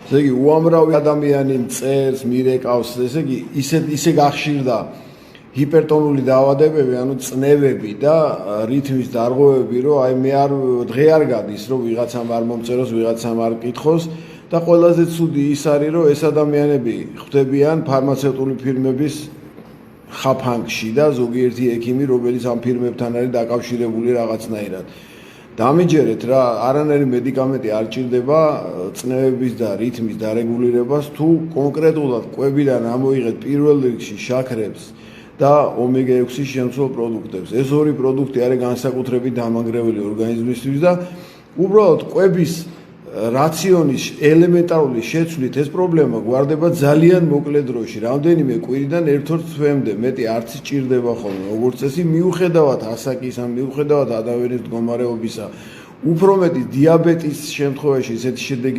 ესე იგი, უამრავი ადამიანი მწერს, მირეკავს, ესე იგი, ისე გახშირდა ჰიპერტონული დაავადებები, ანუ წნევები და რითმის დარღვევები, რომ აი მე დღე არ გადის, რომ ვიღაცამ არ მომწეროს, ვიღაცამ არ კითხოს და ყველაზე ცუდი ის არის, რომ ეს ადამიანები ხვდებიან ფარმაცევტული ფირმების ხაფანგში და ზოგიერთი ექიმი, რომელიც ამ ფირმებთან არის დაკავშირებული რაღაცნაირად. დამიჯერეთ რა, არანაირი მედიკამენტი არ ჭირდება წნევების და რითმის დარეგულირებას, თუ კონკრეტულად კვებიდან ამოიღეთ პირველ რიგში შაქრებს და ომეგა-6-ის შემცველ პროდუქტებს. ეს ორი პროდუქტი არის განსაკუთრებით დამანგრეველი ორგანიზმისთვის და უბრალოდ კვების რაციონის ელემენტარული შეცვლით ეს პრობლემა გვარდება ძალიან მოკლე დროში. რამდენიმე კვირიდან ერთ-ორ თვემდე მეტი არც ჭირდება ხოლმე. როგორც წესი, მიუხედავად ასაკის, ან მიუხედავად ადამიანის მდგომარეობისა, უფრო მეტი დიაბეტის შემთხვევაში ესეთი შედეგი